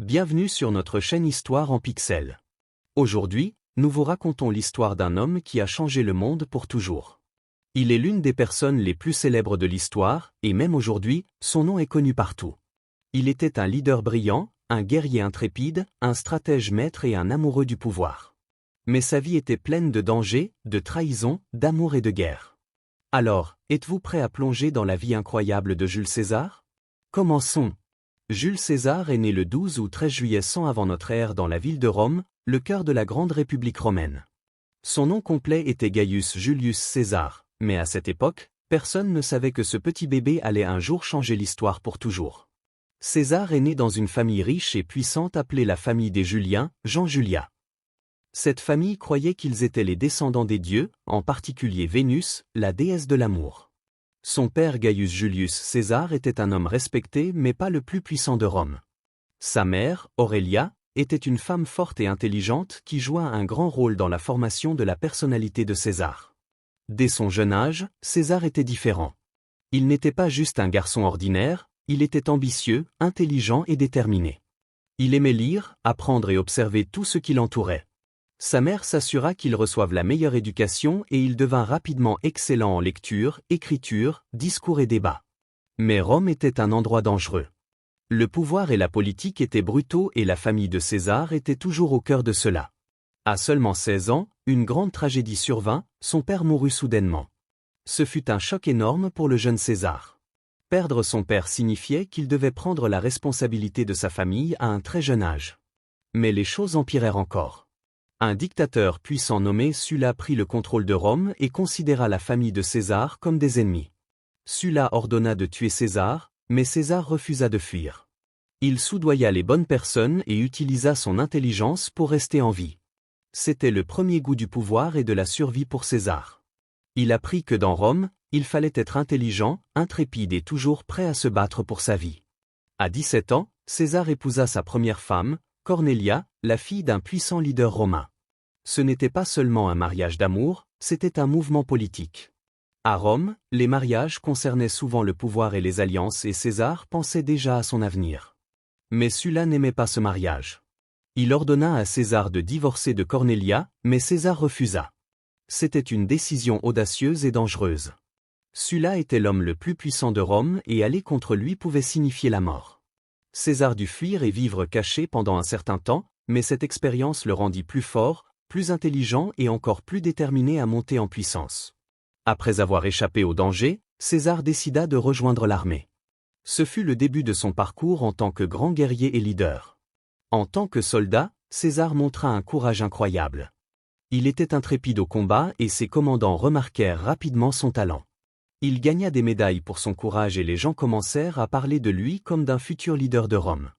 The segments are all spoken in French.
Bienvenue sur notre chaîne Histoire en pixels. Aujourd'hui, nous vous racontons l'histoire d'un homme qui a changé le monde pour toujours. Il est l'une des personnes les plus célèbres de l'histoire, et même aujourd'hui, son nom est connu partout. Il était un leader brillant, un guerrier intrépide, un stratège maître et un amoureux du pouvoir. Mais sa vie était pleine de dangers, de trahison, d'amour et de guerre. Alors, êtes-vous prêt à plonger dans la vie incroyable de Jules César? Commençons. Jules César est né le 12 ou 13 juillet 100 avant notre ère dans la ville de Rome, le cœur de la grande République romaine. Son nom complet était Gaius Julius César, mais à cette époque, personne ne savait que ce petit bébé allait un jour changer l'histoire pour toujours. César est né dans une famille riche et puissante appelée la famille des Juliens, Jean Julia. Cette famille croyait qu'ils étaient les descendants des dieux, en particulier Vénus, la déesse de l'amour. Son père Gaius Julius César était un homme respecté mais pas le plus puissant de Rome. Sa mère, Aurélia, était une femme forte et intelligente qui joua un grand rôle dans la formation de la personnalité de César. Dès son jeune âge, César était différent. Il n'était pas juste un garçon ordinaire, il était ambitieux, intelligent et déterminé. Il aimait lire, apprendre et observer tout ce qui l'entourait. Sa mère s'assura qu'il reçoive la meilleure éducation et il devint rapidement excellent en lecture, écriture, discours et débat. Mais Rome était un endroit dangereux. Le pouvoir et la politique étaient brutaux et la famille de César était toujours au cœur de cela. À seulement 16 ans, une grande tragédie survint, son père mourut soudainement. Ce fut un choc énorme pour le jeune César. Perdre son père signifiait qu'il devait prendre la responsabilité de sa famille à un très jeune âge. Mais les choses empirèrent encore. Un dictateur puissant nommé Sulla prit le contrôle de Rome et considéra la famille de César comme des ennemis. Sulla ordonna de tuer César, mais César refusa de fuir. Il soudoya les bonnes personnes et utilisa son intelligence pour rester en vie. C'était le premier goût du pouvoir et de la survie pour César. Il apprit que dans Rome, il fallait être intelligent, intrépide et toujours prêt à se battre pour sa vie. À 17 ans, César épousa sa première femme, Cornelia, la fille d'un puissant leader romain. Ce n'était pas seulement un mariage d'amour, c'était un mouvement politique. À Rome, les mariages concernaient souvent le pouvoir et les alliances et César pensait déjà à son avenir. Mais Sulla n'aimait pas ce mariage. Il ordonna à César de divorcer de Cornelia, mais César refusa. C'était une décision audacieuse et dangereuse. Sulla était l'homme le plus puissant de Rome et aller contre lui pouvait signifier la mort. César dut fuir et vivre caché pendant un certain temps, mais cette expérience le rendit plus fort, plus intelligent et encore plus déterminé à monter en puissance. Après avoir échappé au danger, César décida de rejoindre l'armée. Ce fut le début de son parcours en tant que grand guerrier et leader. En tant que soldat, César montra un courage incroyable. Il était intrépide au combat et ses commandants remarquèrent rapidement son talent. Il gagna des médailles pour son courage et les gens commencèrent à parler de lui comme d'un futur leader de Rome.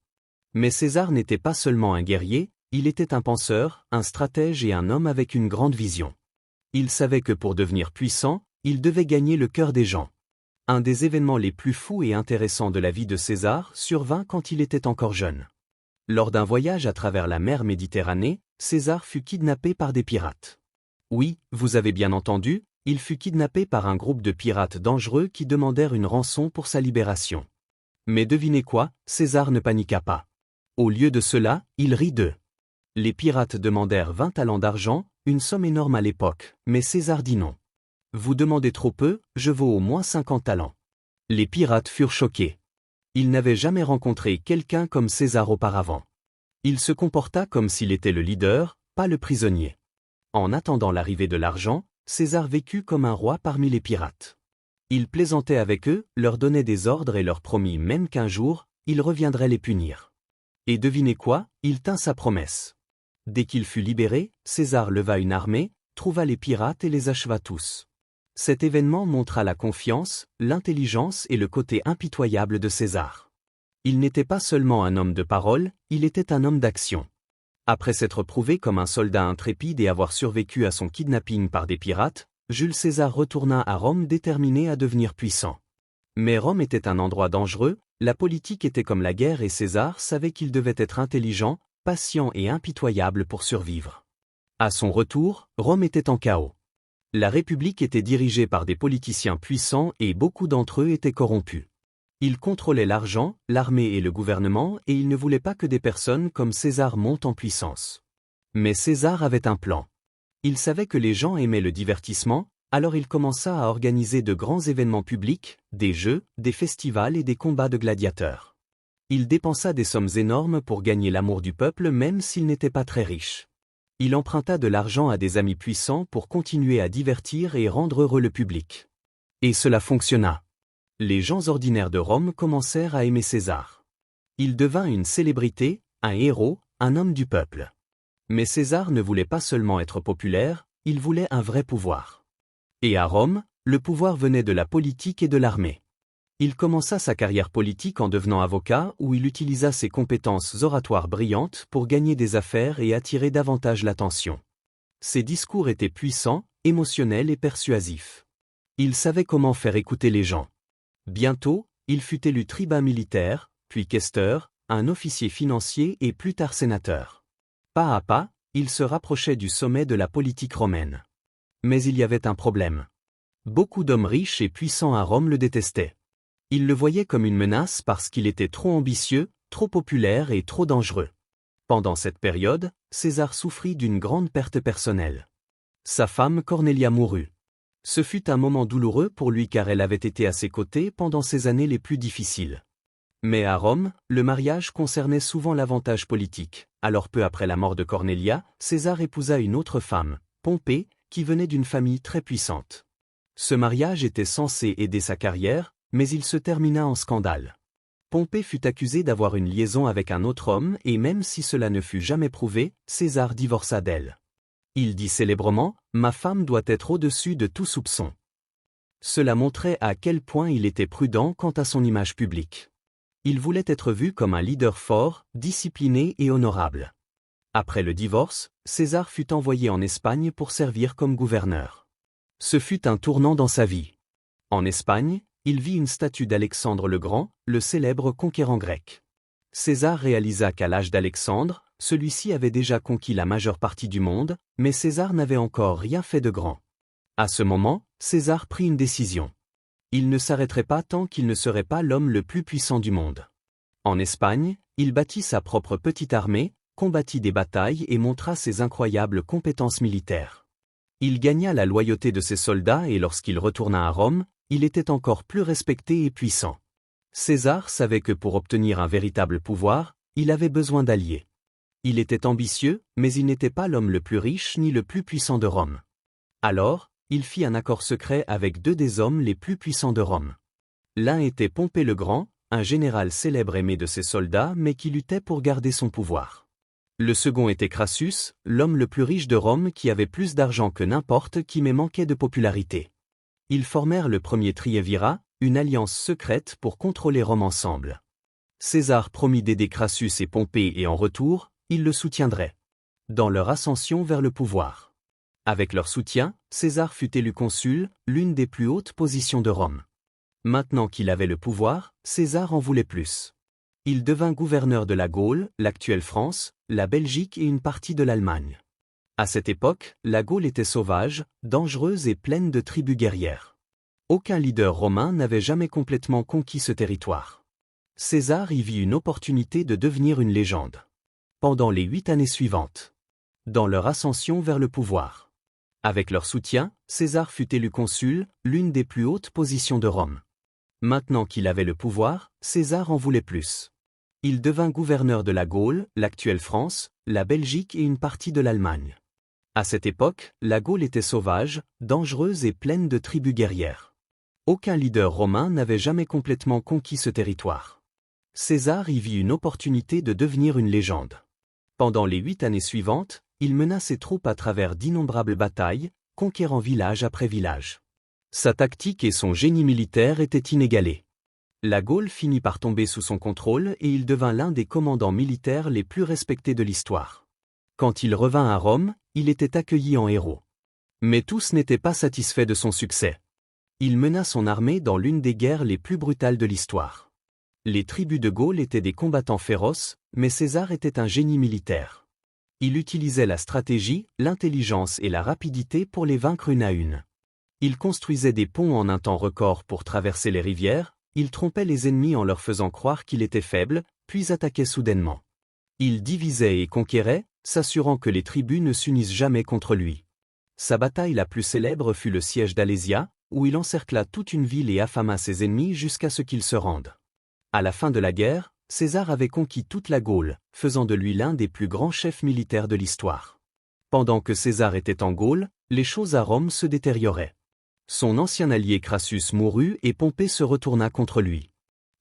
Mais César n'était pas seulement un guerrier, il était un penseur, un stratège et un homme avec une grande vision. Il savait que pour devenir puissant, il devait gagner le cœur des gens. Un des événements les plus fous et intéressants de la vie de César survint quand il était encore jeune. Lors d'un voyage à travers la mer Méditerranée, César fut kidnappé par des pirates. Oui, vous avez bien entendu, il fut kidnappé par un groupe de pirates dangereux qui demandèrent une rançon pour sa libération. Mais devinez quoi, César ne paniqua pas. Au lieu de cela, il rit d'eux. Les pirates demandèrent 20 talents d'argent, une somme énorme à l'époque, mais César dit non. Vous demandez trop peu, je vaux au moins 50 talents. Les pirates furent choqués. Ils n'avaient jamais rencontré quelqu'un comme César auparavant. Il se comporta comme s'il était le leader, pas le prisonnier. En attendant l'arrivée de l'argent, César vécut comme un roi parmi les pirates. Il plaisantait avec eux, leur donnait des ordres et leur promit même qu'un jour, il reviendrait les punir. Et devinez quoi, il tint sa promesse. Dès qu'il fut libéré, César leva une armée, trouva les pirates et les acheva tous. Cet événement montra la confiance, l'intelligence et le côté impitoyable de César. Il n'était pas seulement un homme de parole, il était un homme d'action. Après s'être prouvé comme un soldat intrépide et avoir survécu à son kidnapping par des pirates, Jules César retourna à Rome déterminé à devenir puissant. Mais Rome était un endroit dangereux, la politique était comme la guerre et César savait qu'il devait être intelligent, patient et impitoyable pour survivre. À son retour, Rome était en chaos. La République était dirigée par des politiciens puissants et beaucoup d'entre eux étaient corrompus. Il contrôlait l'argent, l'armée et le gouvernement et il ne voulait pas que des personnes comme César montent en puissance. Mais César avait un plan. Il savait que les gens aimaient le divertissement, alors il commença à organiser de grands événements publics, des jeux, des festivals et des combats de gladiateurs. Il dépensa des sommes énormes pour gagner l'amour du peuple même s'il n'était pas très riche. Il emprunta de l'argent à des amis puissants pour continuer à divertir et rendre heureux le public. Et cela fonctionna. Les gens ordinaires de Rome commencèrent à aimer César. Il devint une célébrité, un héros, un homme du peuple. Mais César ne voulait pas seulement être populaire, il voulait un vrai pouvoir. Et à Rome, le pouvoir venait de la politique et de l'armée. Il commença sa carrière politique en devenant avocat où il utilisa ses compétences oratoires brillantes pour gagner des affaires et attirer davantage l'attention. Ses discours étaient puissants, émotionnels et persuasifs. Il savait comment faire écouter les gens. Bientôt, il fut élu tribun militaire, puis questeur, un officier financier et plus tard sénateur. Pas à pas, il se rapprochait du sommet de la politique romaine. Mais il y avait un problème. Beaucoup d'hommes riches et puissants à Rome le détestaient. Ils le voyaient comme une menace parce qu'il était trop ambitieux, trop populaire et trop dangereux. Pendant cette période, César souffrit d'une grande perte personnelle. Sa femme Cornelia mourut. Ce fut un moment douloureux pour lui car elle avait été à ses côtés pendant ses années les plus difficiles. Mais à Rome, le mariage concernait souvent l'avantage politique. Alors peu après la mort de Cornelia, César épousa une autre femme, Pompée, qui venait d'une famille très puissante. Ce mariage était censé aider sa carrière, mais il se termina en scandale. Pompée fut accusée d'avoir une liaison avec un autre homme et même si cela ne fut jamais prouvé, César divorça d'elle. Il dit célèbrement « Ma femme doit être au-dessus de tout soupçon ». Cela montrait à quel point il était prudent quant à son image publique. Il voulait être vu comme un leader fort, discipliné et honorable. Après le divorce, César fut envoyé en Espagne pour servir comme gouverneur. Ce fut un tournant dans sa vie. En Espagne, il vit une statue d'Alexandre le Grand, le célèbre conquérant grec. César réalisa qu'à l'âge d'Alexandre, celui-ci avait déjà conquis la majeure partie du monde, mais César n'avait encore rien fait de grand. À ce moment, César prit une décision. Il ne s'arrêterait pas tant qu'il ne serait pas l'homme le plus puissant du monde. En Espagne, il bâtit sa propre petite armée, combattit des batailles et montra ses incroyables compétences militaires. Il gagna la loyauté de ses soldats et lorsqu'il retourna à Rome, il était encore plus respecté et puissant. César savait que pour obtenir un véritable pouvoir, il avait besoin d'alliés. Il était ambitieux, mais il n'était pas l'homme le plus riche ni le plus puissant de Rome. Alors, il fit un accord secret avec deux des hommes les plus puissants de Rome. L'un était Pompée le Grand, un général célèbre aimé de ses soldats mais qui luttait pour garder son pouvoir. Le second était Crassus, l'homme le plus riche de Rome qui avait plus d'argent que n'importe qui mais manquait de popularité. Ils formèrent le premier triumvirat, une alliance secrète pour contrôler Rome ensemble. César promit d'aider Crassus et Pompée et en retour, il le soutiendrait dans leur ascension vers le pouvoir. Avec leur soutien, César fut élu consul, l'une des plus hautes positions de Rome. Maintenant qu'il avait le pouvoir, César en voulait plus. Il devint gouverneur de la Gaule, l'actuelle France, la Belgique et une partie de l'Allemagne. À cette époque, la Gaule était sauvage, dangereuse et pleine de tribus guerrières. Aucun leader romain n'avait jamais complètement conquis ce territoire. César y vit une opportunité de devenir une légende. Pendant les 8 années suivantes, dans leur ascension vers le pouvoir. Avec leur soutien, César fut élu consul, l'une des plus hautes positions de Rome. Maintenant qu'il avait le pouvoir, César en voulait plus. Il devint gouverneur de la Gaule, l'actuelle France, la Belgique et une partie de l'Allemagne. À cette époque, la Gaule était sauvage, dangereuse et pleine de tribus guerrières. Aucun leader romain n'avait jamais complètement conquis ce territoire. César y vit une opportunité de devenir une légende. Pendant les 8 années suivantes, il mena ses troupes à travers d'innombrables batailles, conquérant village après village. Sa tactique et son génie militaire étaient inégalés. La Gaule finit par tomber sous son contrôle et il devint l'un des commandants militaires les plus respectés de l'histoire. Quand il revint à Rome, il était accueilli en héros. Mais tous n'étaient pas satisfaits de son succès. Il mena son armée dans l'une des guerres les plus brutales de l'histoire. Les tribus de Gaule étaient des combattants féroces, mais César était un génie militaire. Il utilisait la stratégie, l'intelligence et la rapidité pour les vaincre une à une. Il construisait des ponts en un temps record pour traverser les rivières, Il trompait les ennemis en leur faisant croire qu'il était faible, puis attaquait soudainement. Il divisait et conquérait, s'assurant que les tribus ne s'unissent jamais contre lui. Sa bataille la plus célèbre fut le siège d'Alésia, où il encercla toute une ville et affama ses ennemis jusqu'à ce qu'ils se rendent. À la fin de la guerre, César avait conquis toute la Gaule, faisant de lui l'un des plus grands chefs militaires de l'histoire. Pendant que César était en Gaule, les choses à Rome se détérioraient. Son ancien allié Crassus mourut et Pompée se retourna contre lui.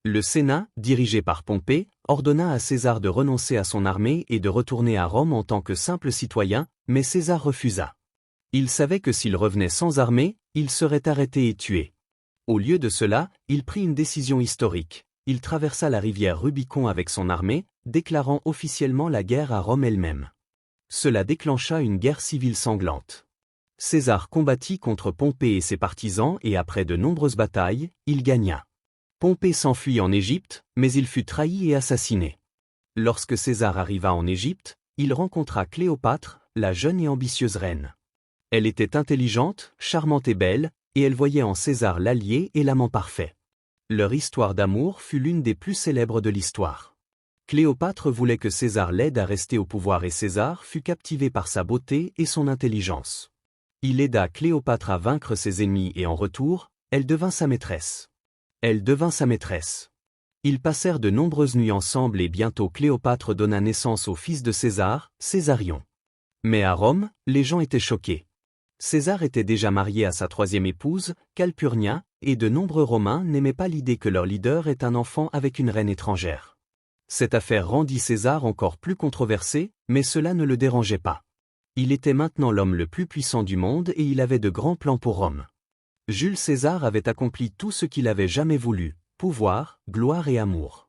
Le Sénat, dirigé par Pompée, ordonna à César de renoncer à son armée et de retourner à Rome en tant que simple citoyen, mais César refusa. Il savait que s'il revenait sans armée, il serait arrêté et tué. Au lieu de cela, il prit une décision historique. Il traversa la rivière Rubicon avec son armée, déclarant officiellement la guerre à Rome elle-même. Cela déclencha une guerre civile sanglante. César combattit contre Pompée et ses partisans et après de nombreuses batailles, il gagna. Pompée s'enfuit en Égypte, mais il fut trahi et assassiné. Lorsque César arriva en Égypte, il rencontra Cléopâtre, la jeune et ambitieuse reine. Elle était intelligente, charmante et belle, et elle voyait en César l'allié et l'amant parfait. Leur histoire d'amour fut l'une des plus célèbres de l'histoire. Cléopâtre voulait que César l'aide à rester au pouvoir et César fut captivé par sa beauté et son intelligence. Il aida Cléopâtre à vaincre ses ennemis et en retour, elle devint sa maîtresse. Ils passèrent de nombreuses nuits ensemble et bientôt Cléopâtre donna naissance au fils de César, Césarion. Mais à Rome, les gens étaient choqués. César était déjà marié à sa troisième épouse, Calpurnia, et de nombreux Romains n'aimaient pas l'idée que leur leader ait un enfant avec une reine étrangère. Cette affaire rendit César encore plus controversé, mais cela ne le dérangeait pas. Il était maintenant l'homme le plus puissant du monde et il avait de grands plans pour Rome. Jules César avait accompli tout ce qu'il avait jamais voulu, pouvoir, gloire et amour.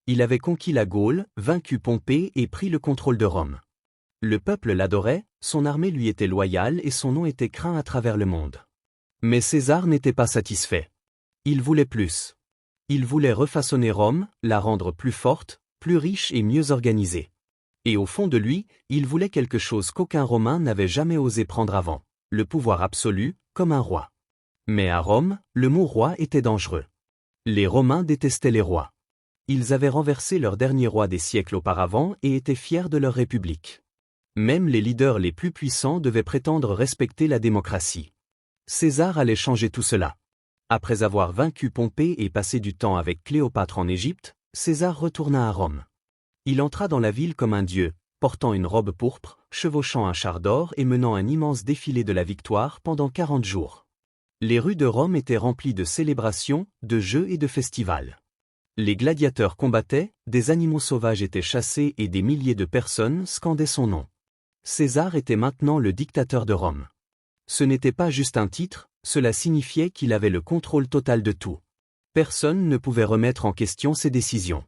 Il avait conquis la Gaule, vaincu Pompée et pris le contrôle de Rome. Le peuple l'adorait, son armée lui était loyale et son nom était craint à travers le monde. Mais César n'était pas satisfait. Il voulait plus. Il voulait refaçonner Rome, la rendre plus forte, plus riche et mieux organisée. Et au fond de lui, il voulait quelque chose qu'aucun Romain n'avait jamais osé prendre avant, le pouvoir absolu, comme un roi. Mais à Rome, le mot roi était dangereux. Les Romains détestaient les rois. Ils avaient renversé leur dernier roi des siècles auparavant et étaient fiers de leur république. Même les leaders les plus puissants devaient prétendre respecter la démocratie. César allait changer tout cela. Après avoir vaincu Pompée et passé du temps avec Cléopâtre en Égypte, César retourna à Rome. Il entra dans la ville comme un dieu, portant une robe pourpre, chevauchant un char d'or et menant un immense défilé de la victoire pendant 40 jours. Les rues de Rome étaient remplies de célébrations, de jeux et de festivals. Les gladiateurs combattaient, des animaux sauvages étaient chassés et des milliers de personnes scandaient son nom. César était maintenant le dictateur de Rome. Ce n'était pas juste un titre, cela signifiait qu'il avait le contrôle total de tout. Personne ne pouvait remettre en question ses décisions.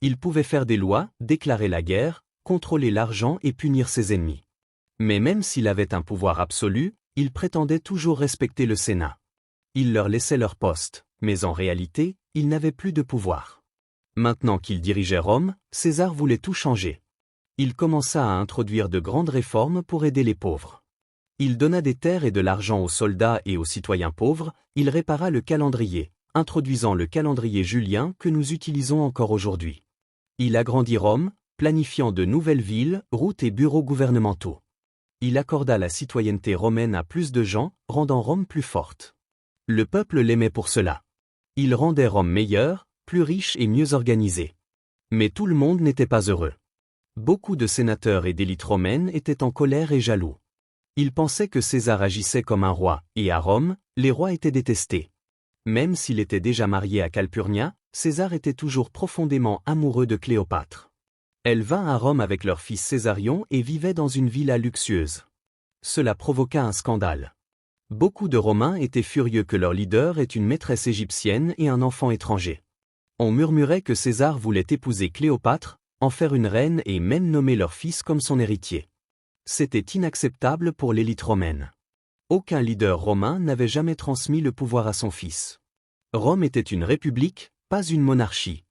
Il pouvait faire des lois, déclarer la guerre, contrôler l'argent et punir ses ennemis. Mais même s'il avait un pouvoir absolu, il prétendait toujours respecter le Sénat. Il leur laissait leur poste, mais en réalité, il n'avait plus de pouvoir. Maintenant qu'il dirigeait Rome, César voulait tout changer. Il commença à introduire de grandes réformes pour aider les pauvres. Il donna des terres et de l'argent aux soldats et aux citoyens pauvres, il répara le calendrier, introduisant le calendrier julien que nous utilisons encore aujourd'hui. Il agrandit Rome, planifiant de nouvelles villes, routes et bureaux gouvernementaux. Il accorda la citoyenneté romaine à plus de gens, rendant Rome plus forte. Le peuple l'aimait pour cela. Il rendait Rome meilleure, plus riche et mieux organisée. Mais tout le monde n'était pas heureux. Beaucoup de sénateurs et d'élites romaines étaient en colère et jaloux. Ils pensaient que César agissait comme un roi, et à Rome, les rois étaient détestés. Même s'il était déjà marié à Calpurnia, César était toujours profondément amoureux de Cléopâtre. Elle vint à Rome avec leur fils Césarion et vivait dans une villa luxueuse. Cela provoqua un scandale. Beaucoup de Romains étaient furieux que leur leader ait une maîtresse égyptienne et un enfant étranger. On murmurait que César voulait épouser Cléopâtre, en faire une reine et même nommer leur fils comme son héritier. C'était inacceptable pour l'élite romaine. Aucun leader romain n'avait jamais transmis le pouvoir à son fils. Rome était une république, pas une monarchie.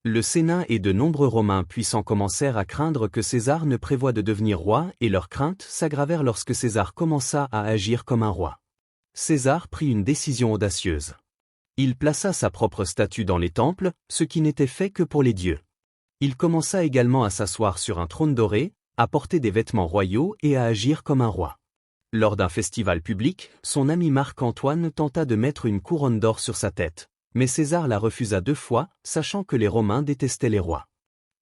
Le Sénat et de nombreux Romains puissants commencèrent à craindre que César ne prévoie de devenir roi et leurs craintes s'aggravèrent lorsque César commença à agir comme un roi. César prit une décision audacieuse. Il plaça sa propre statue dans les temples, ce qui n'était fait que pour les dieux. Il commença également à s'asseoir sur un trône doré, à porter des vêtements royaux et à agir comme un roi. Lors d'un festival public, son ami Marc-Antoine tenta de mettre une couronne d'or sur sa tête, mais César la refusa 2 fois, sachant que les Romains détestaient les rois.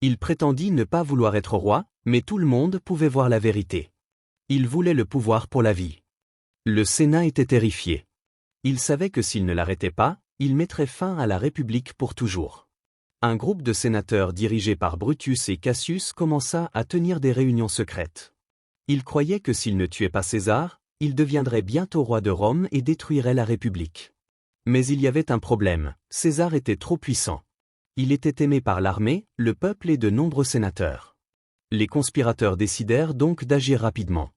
Il prétendit ne pas vouloir être roi, mais tout le monde pouvait voir la vérité. Il voulait le pouvoir pour la vie. Le Sénat était terrifié. Il savait que s'il ne l'arrêtait pas, il mettrait fin à la République pour toujours. Un groupe de sénateurs dirigé par Brutus et Cassius commença à tenir des réunions secrètes. Ils croyaient que s'il ne tuait pas César, il deviendrait bientôt roi de Rome et détruirait la République. Mais il y avait un problème, César était trop puissant. Il était aimé par l'armée, le peuple et de nombreux sénateurs. Les conspirateurs décidèrent donc d'agir rapidement.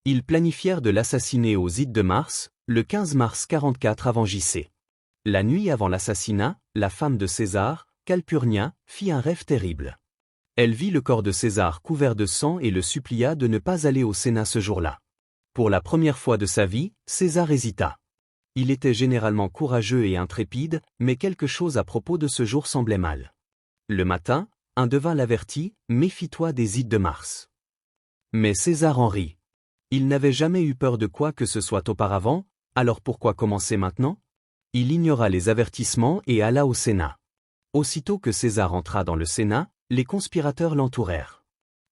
Ils planifièrent de l'assassiner aux Ides de Mars, le 15 mars 44 avant JC. La nuit avant l'assassinat, la femme de César, Calpurnia, fit un rêve terrible. Elle vit le corps de César couvert de sang et le supplia de ne pas aller au Sénat ce jour-là. Pour la première fois de sa vie, César hésita. Il était généralement courageux et intrépide, mais quelque chose à propos de ce jour semblait mal. Le matin, un devin l'avertit, « Méfie-toi des Ides de Mars ». Mais César en rit. Il n'avait jamais eu peur de quoi que ce soit auparavant, alors pourquoi commencer maintenant? Il ignora les avertissements et alla au Sénat. Aussitôt que César entra dans le Sénat, les conspirateurs l'entourèrent.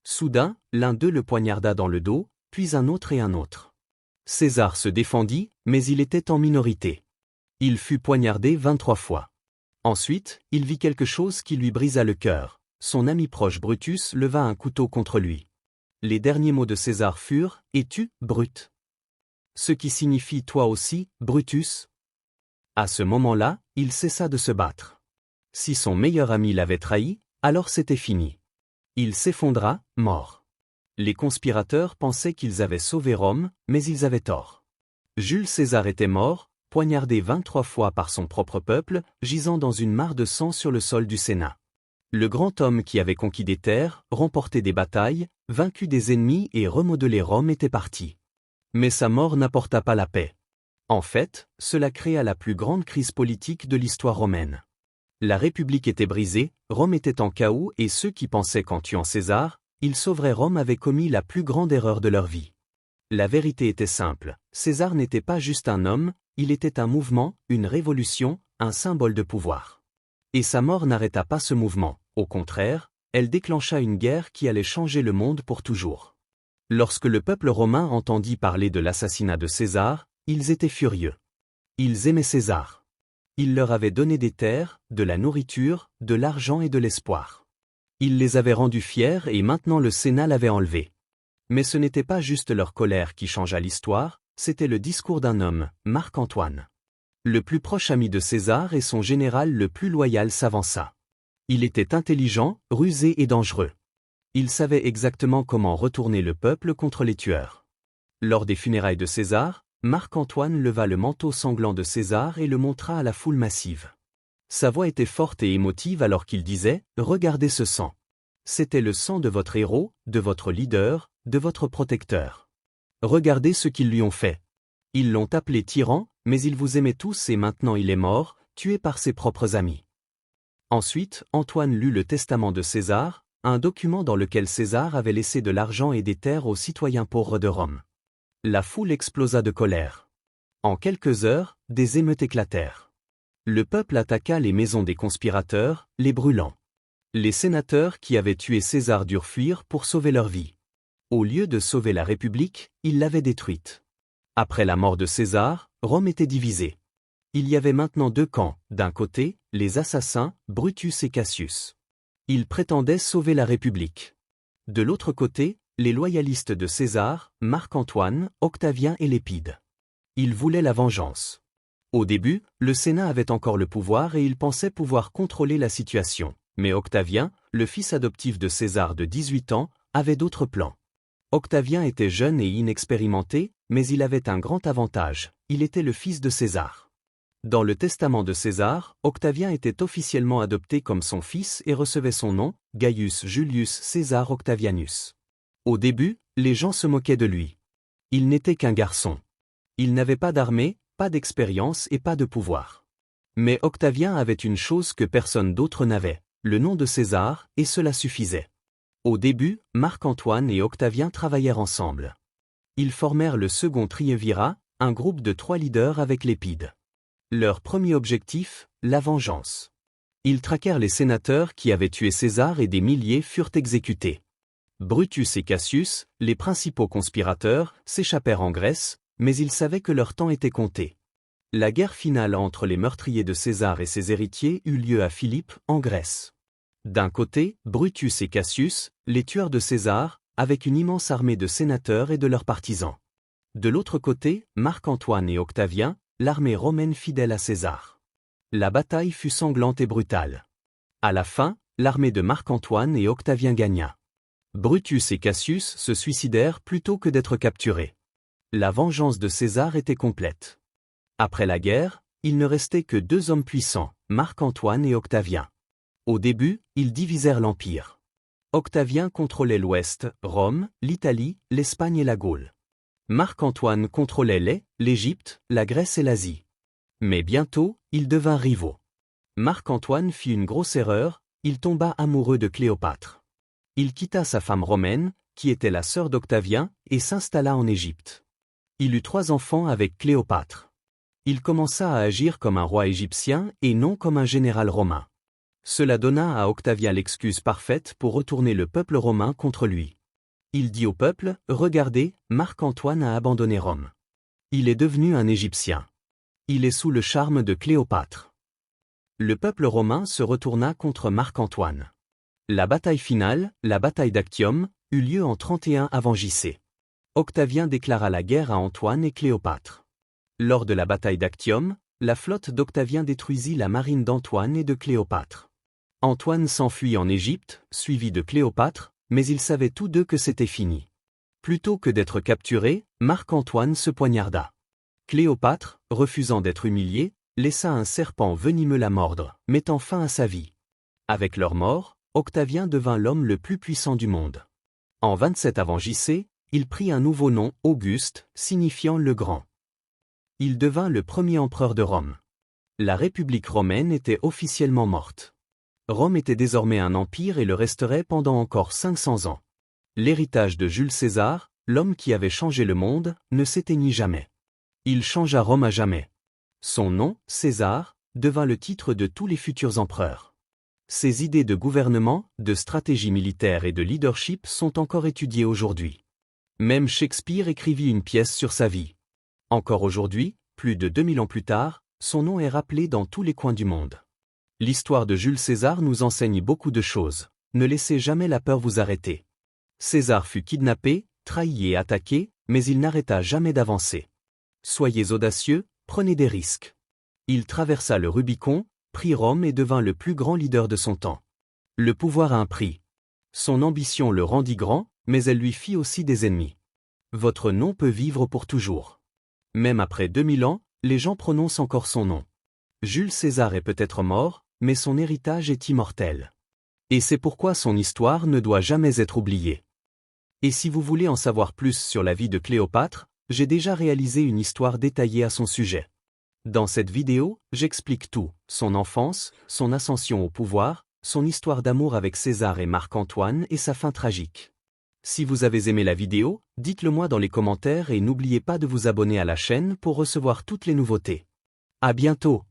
Soudain, l'un d'eux le poignarda dans le dos, puis un autre et un autre. César se défendit, mais il était en minorité. Il fut poignardé 23 fois. Ensuite, il vit quelque chose qui lui brisa le cœur. Son ami proche Brutus leva un couteau contre lui. Les derniers mots de César furent « Es-tu, Brute ?» Ce qui signifie « Toi aussi, Brutus ?» À ce moment-là, il cessa de se battre. Si son meilleur ami l'avait trahi, alors c'était fini. Il s'effondra, mort. Les conspirateurs pensaient qu'ils avaient sauvé Rome, mais ils avaient tort. Jules César était mort, poignardé 23 fois par son propre peuple, gisant dans une mare de sang sur le sol du Sénat. Le grand homme qui avait conquis des terres, remporté des batailles, vaincu des ennemis et remodelé Rome était parti. Mais sa mort n'apporta pas la paix. En fait, cela créa la plus grande crise politique de l'histoire romaine. La République était brisée, Rome était en chaos et ceux qui pensaient qu'en tuant César, ils sauveraient Rome avaient commis la plus grande erreur de leur vie. La vérité était simple, César n'était pas juste un homme, il était un mouvement, une révolution, un symbole de pouvoir. Et sa mort n'arrêta pas ce mouvement, au contraire, elle déclencha une guerre qui allait changer le monde pour toujours. Lorsque le peuple romain entendit parler de l'assassinat de César, ils étaient furieux. Ils aimaient César. Il leur avait donné des terres, de la nourriture, de l'argent et de l'espoir. Il les avait rendus fiers et maintenant le Sénat l'avait enlevé. Mais ce n'était pas juste leur colère qui changea l'histoire, c'était le discours d'un homme, Marc-Antoine. Le plus proche ami de César et son général le plus loyal s'avança. Il était intelligent, rusé et dangereux. Il savait exactement comment retourner le peuple contre les tueurs. Lors des funérailles de César, Marc-Antoine leva le manteau sanglant de César et le montra à la foule massive. Sa voix était forte et émotive alors qu'il disait « Regardez ce sang. C'était le sang de votre héros, de votre leader, de votre protecteur. Regardez ce qu'ils lui ont fait. Ils l'ont appelé tyran, mais il vous aimait tous et maintenant il est mort, tué par ses propres amis. » Ensuite, Antoine lut le testament de César, un document dans lequel César avait laissé de l'argent et des terres aux citoyens pauvres de Rome. La foule explosa de colère. En quelques heures, des émeutes éclatèrent. Le peuple attaqua les maisons des conspirateurs, les brûlant. Les sénateurs qui avaient tué César durent fuir pour sauver leur vie. Au lieu de sauver la République, ils l'avaient détruite. Après la mort de César, Rome était divisée. Il y avait maintenant 2 camps, d'un côté, les assassins, Brutus et Cassius. Ils prétendaient sauver la République. De l'autre côté, les loyalistes de César, Marc-Antoine, Octavien et Lépide. Ils voulaient la vengeance. Au début, le Sénat avait encore le pouvoir et il pensait pouvoir contrôler la situation. Mais Octavien, le fils adoptif de César de 18 ans, avait d'autres plans. Octavien était jeune et inexpérimenté, mais il avait un grand avantage, il était le fils de César. Dans le testament de César, Octavien était officiellement adopté comme son fils et recevait son nom, Gaius Julius Caesar Octavianus. Au début, les gens se moquaient de lui. Il n'était qu'un garçon. Il n'avait pas d'armée, pas d'expérience et pas de pouvoir. Mais Octavien avait une chose que personne d'autre n'avait, le nom de César, et cela suffisait. Au début, Marc-Antoine et Octavien travaillèrent ensemble. Ils formèrent le second triumvirat, un groupe de 3 leaders avec Lépide. Leur premier objectif, la vengeance. Ils traquèrent les sénateurs qui avaient tué César et des milliers furent exécutés. Brutus et Cassius, les principaux conspirateurs, s'échappèrent en Grèce, mais ils savaient que leur temps était compté. La guerre finale entre les meurtriers de César et ses héritiers eut lieu à Philippe, en Grèce. D'un côté, Brutus et Cassius, les tueurs de César, avec une immense armée de sénateurs et de leurs partisans. De l'autre côté, Marc-Antoine et Octavien, l'armée romaine fidèle à César. La bataille fut sanglante et brutale. À la fin, l'armée de Marc-Antoine et Octavien gagna. Brutus et Cassius se suicidèrent plutôt que d'être capturés. La vengeance de César était complète. Après la guerre, il ne restait que 2 hommes puissants, Marc-Antoine et Octavien. Au début, ils divisèrent l'Empire. Octavien contrôlait l'Ouest, Rome, l'Italie, l'Espagne et la Gaule. Marc-Antoine contrôlait l'Égypte, la Grèce et l'Asie. Mais bientôt, ils devinrent rivaux. Marc-Antoine fit une grosse erreur, il tomba amoureux de Cléopâtre. Il quitta sa femme romaine, qui était la sœur d'Octavien, et s'installa en Égypte. Il eut 3 enfants avec Cléopâtre. Il commença à agir comme un roi égyptien et non comme un général romain. Cela donna à Octavien l'excuse parfaite pour retourner le peuple romain contre lui. Il dit au peuple, « Regardez, Marc-Antoine a abandonné Rome. Il est devenu un Égyptien. Il est sous le charme de Cléopâtre. » Le peuple romain se retourna contre Marc-Antoine. La bataille finale, la bataille d'Actium, eut lieu en 31 avant J.C. Octavien déclara la guerre à Antoine et Cléopâtre. Lors de la bataille d'Actium, la flotte d'Octavien détruisit la marine d'Antoine et de Cléopâtre. Antoine s'enfuit en Égypte, suivi de Cléopâtre, mais ils savaient tous deux que c'était fini. Plutôt que d'être capturé, Marc-Antoine se poignarda. Cléopâtre, refusant d'être humiliée, laissa un serpent venimeux la mordre, mettant fin à sa vie. Avec leur mort, Octavien devint l'homme le plus puissant du monde. En 27 avant J.C., il prit un nouveau nom, Auguste, signifiant le grand. Il devint le premier empereur de Rome. La République romaine était officiellement morte. Rome était désormais un empire et le resterait pendant encore 500 ans. L'héritage de Jules César, l'homme qui avait changé le monde, ne s'éteignit jamais. Il changea Rome à jamais. Son nom, César, devint le titre de tous les futurs empereurs. Ses idées de gouvernement, de stratégie militaire et de leadership sont encore étudiées aujourd'hui. Même Shakespeare écrivit une pièce sur sa vie. Encore aujourd'hui, plus de 2000 ans plus tard, son nom est rappelé dans tous les coins du monde. L'histoire de Jules César nous enseigne beaucoup de choses. Ne laissez jamais la peur vous arrêter. César fut kidnappé, trahi et attaqué, mais il n'arrêta jamais d'avancer. Soyez audacieux, prenez des risques. Il traversa le Rubicon, prit Rome et devint le plus grand leader de son temps. Le pouvoir a un prix. Son ambition le rendit grand, mais elle lui fit aussi des ennemis. Votre nom peut vivre pour toujours. Même après 2000 ans, les gens prononcent encore son nom. Jules César est peut-être mort, mais son héritage est immortel. Et c'est pourquoi son histoire ne doit jamais être oubliée. Et si vous voulez en savoir plus sur la vie de Cléopâtre, j'ai déjà réalisé une histoire détaillée à son sujet. Dans cette vidéo, j'explique tout, son enfance, son ascension au pouvoir, son histoire d'amour avec César et Marc-Antoine et sa fin tragique. Si vous avez aimé la vidéo, dites-le moi dans les commentaires et n'oubliez pas de vous abonner à la chaîne pour recevoir toutes les nouveautés. À bientôt!